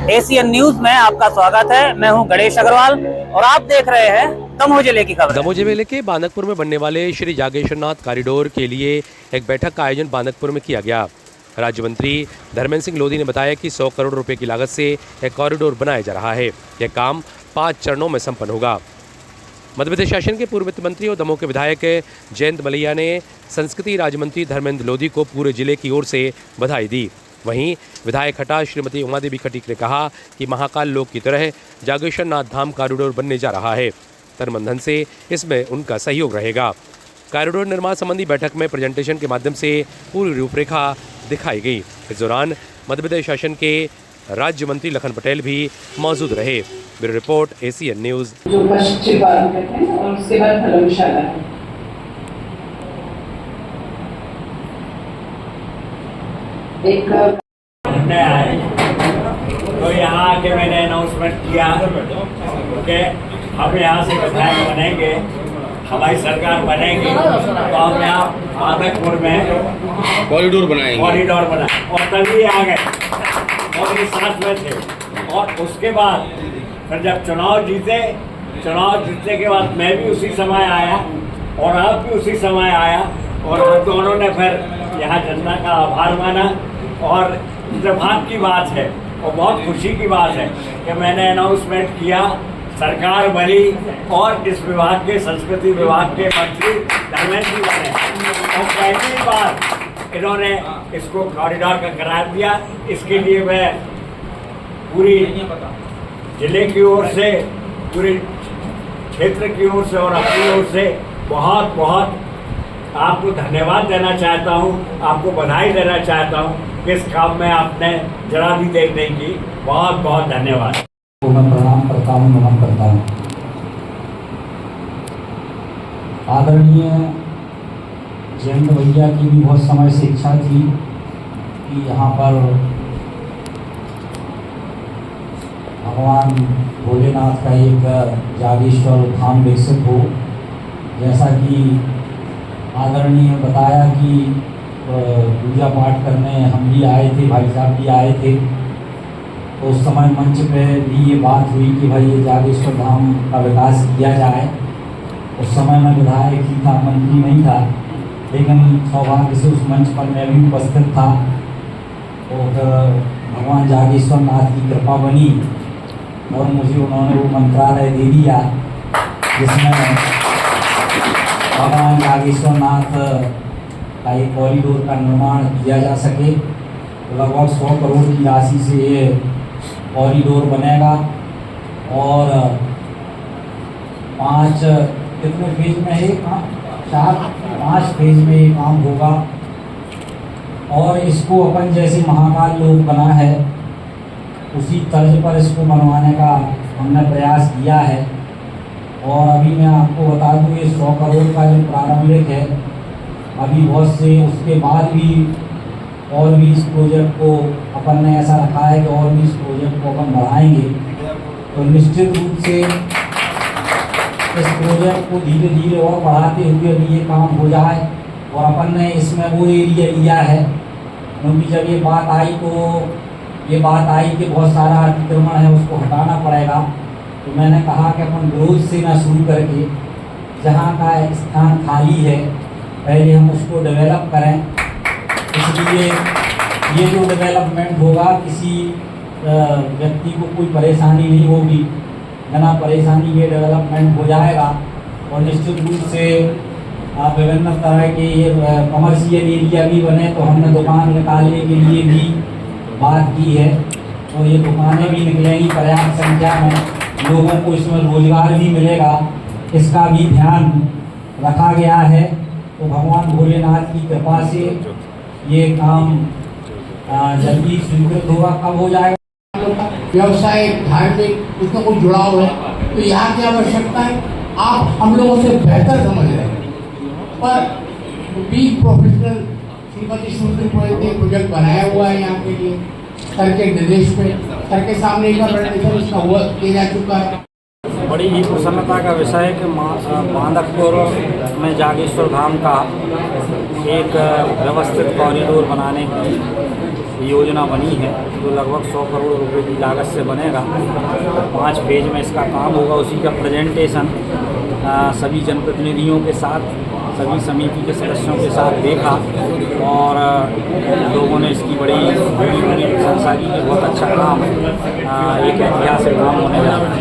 Asian news में आपका स्वागत है। मैं हूं गणेश अग्रवाल और आप देख रहे हैं दमोह जिले की खबर। दमोह जिले के बांदकपुर में बनने वाले श्री जागेश्वरनाथ कॉरिडोर के लिए एक बैठक का आयोजन बांदकपुर में किया गया। राज्य मंत्री धर्मेंद्र सिंह लोधी ने बताया कि 100 करोड़ रुपए की लागत से एक कॉरिडोर बनाया जा रहा है। यह काम 5 चरणों में संपन्न होगा। मध्य प्रदेश शासन के पूर्व वित्त मंत्री और दमोह के विधायक जयंत मलैया ने संस्कृति राज्य मंत्री धर्मेंद्र लोधी को पूरे जिले की ओर से बधाई दी। वहीं विधायक हटा श्रीमती उमा देवी खटीक ने कहा कि महाकाल लोक की तरह जागेश्वरनाथ धाम कॉरिडोर बनने जा रहा है। तन मन धन से इसमें उनका सहयोग रहेगा। कॉरिडोर निर्माण संबंधी बैठक में प्रेजेंटेशन के माध्यम से पूरी रूपरेखा दिखाई गई। इस दौरान मध्य प्रदेश शासन के राज्य मंत्री लखन पटेल भी मौजूद रहे। Bureau report Asian news. जो पश्चिम और उसके बाद धर्मशाला है। एक आए तो यहाँ आके मैंने अनाउंसमेंट किया कि हम यहाँ से विधायक बनेंगे, हमारी सरकार बनेगी तो हम यहाँ बांदकपुर में कॉरिडोर बनाएंगे और तभी आ गए और ये साथ में थे। और उसके बाद फिर जब चुनाव जीतने के बाद मैं भी उसी समय आया और आप भी उसी समय आया और हम दोनों ने फिर यहाँ जनता का आभार माना। और इत्तेफाक की बात है और बहुत खुशी की बात है कि मैंने अनाउंसमेंट किया, सरकार बनी और इस विभाग के संस्कृति विभाग के मंत्री धर्मेंद्र जी बने और पहली बार इन्होंने इसको कॉरिडोर का करार दिया। इसके लिए मैं पूरी जिले की ओर से, पूरे क्षेत्र की ओर से और अपनी ओर से बहुत बहुत आपको धन्यवाद देना चाहता हूँ, आपको बधाई देना चाहता हूँ। इस काम में आपने जरा भी देर नहीं की, बहुत बहुत धन्यवाद। मैं प्रणाम करता हूँ, नमन करता हूँ। आदरणीय जयंत भैया की भी बहुत समय से इच्छा थी कि यहाँ पर भगवान भोलेनाथ का एक जागेश्वर धाम विकसित हो। जैसा कि आदरणीय ने बताया कि पूजा पाठ करने हम भी आए थे, भाई साहब भी आए थे, तो उस समय मंच पे भी ये बात हुई कि भाई ये जागेश्वर धाम का विकास किया जाए। उस समय मैं विधायक ही था, मंत्री नहीं था, लेकिन सौभाग्य से उस मंच पर मैं भी उपस्थित था। तो भगवान जागेश्वर नाथ की कृपा बनी और मुझे उन्होंने वो मंत्रालय दे दिया जिसमें भगवान जागेश्वर नाथ का एक कॉरिडोर का निर्माण किया जा सके। तो लगभग 100 करोड़ की राशि से ये कॉरिडोर बनेगा और 5 कितने फेज में है काम? 5 फेज में ये काम होगा। और इसको अपन जैसे महाकाल लोक बना है उसी तर्ज पर इसको बनवाने का हमने प्रयास किया है। और अभी मैं आपको बता दूँ ये 100 करोड़ का जो प्रारंभिक है, अभी बहुत से उसके बाद भी और भी इस प्रोजेक्ट को अपन ने ऐसा रखा है कि और भी इस प्रोजेक्ट को अपन बढ़ाएंगे। तो निश्चित रूप से इस प्रोजेक्ट को धीरे धीरे और बढ़ाते हुए अभी ये काम हो जाए। और अपन ने इसमें वो एरिया लिया है क्योंकि जब ये बात आई कि बहुत सारा अतिक्रमण है उसको हटाना पड़ेगा। तो मैंने कहा कि अपन रोज से ना शुरू करके जहाँ का स्थान खाली है पहले हम उसको डेवलप करें। इसलिए ये जो डेवलपमेंट होगा किसी व्यक्ति को कोई परेशानी नहीं होगी, बिना परेशानी ये डेवलपमेंट हो जाएगा। और निश्चित रूप से विभिन्न तरह के ये कमर्शियल एरिया भी बने तो हमने दुकान निकालने के लिए भी बात की है। तो ये दुकानें भी निकलेंगी पर्याप्त संख्या में, लोगों को इसमें रोजगार भी मिलेगा, इसका भी ध्यान रखा गया है। तो भगवान भोलेनाथ की कृपा से ये काम जल्दी स्वीकृत होगा। कब हो जाएगा? व्यवसाय धार्मिक उसका कोई जुड़ाव है तो यहाँ की आवश्यकता है, आप हम लोगों से बेहतर समझ रहे हैं। पर बी प्रोफेशनल श्रीमती सुंदरी पुरोहित ने प्रोजेक्ट बनाया हुआ है यहाँ के लिए, सर के निर्देश पे, सर के सामने एक प्रेजेंटेशन उसका हुआ किया जा चुका है। बड़ी ही प्रसन्नता का विषय है कि बांदकपुर में जागेश्वर धाम का एक व्यवस्थित कॉरिडोर बनाने की योजना बनी है जो लगभग 100 करोड़ रुपए की लागत से बनेगा। 5 फेज में इसका काम होगा। उसी का प्रेजेंटेशन सभी जनप्रतिनिधियों के साथ, सभी समिति के सदस्यों के साथ देखा और लोगों ने इसकी बड़ी प्रशंसा की कि बहुत अच्छा काम, एक ऐतिहासिक काम होने जा रहा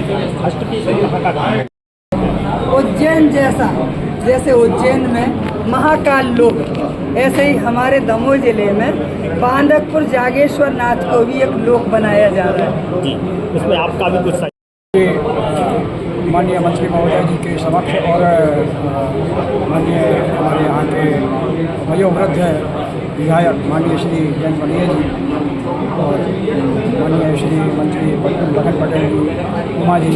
है। उज्जैन जैसे उज्जैन में महाकाल लोक, ऐसे ही हमारे दमोह जिले में बांदकपुर जागेश्वर नाथ को भी एक लोक बनाया जा रहा है। उसमें आपका भी कुछ माननीय मंत्री महोदय जी के समक्ष और माननीय हमारे यहाँ के वयोवृद्ध विधायक माननीय श्री जयंत मलिया जी और माननीय श्री मंत्री लखन पटेल जी, उमा जी,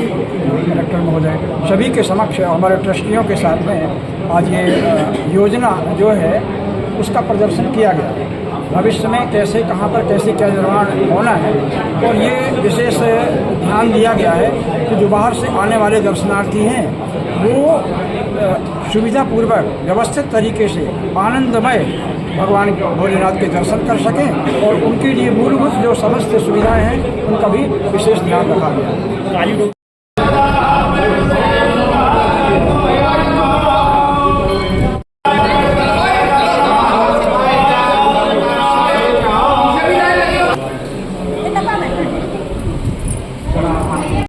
कलेक्टर महोदय, सभी के समक्ष हमारे ट्रस्टियों के साथ में आज ये योजना जो है उसका प्रदर्शन किया गया। भविष्य में कैसे, कहाँ पर कैसे क्या निर्माण होना है, और ये विशेष ध्यान दिया गया है कि जो बाहर से आने वाले दर्शनार्थी हैं वो सुविधापूर्वक व्यवस्थित तरीके से आनंदमय भगवान भोलेनाथ के दर्शन कर सकें और उनके लिए मूलभूत जो समस्त सुविधाएं हैं उनका भी विशेष ध्यान रखा गया है।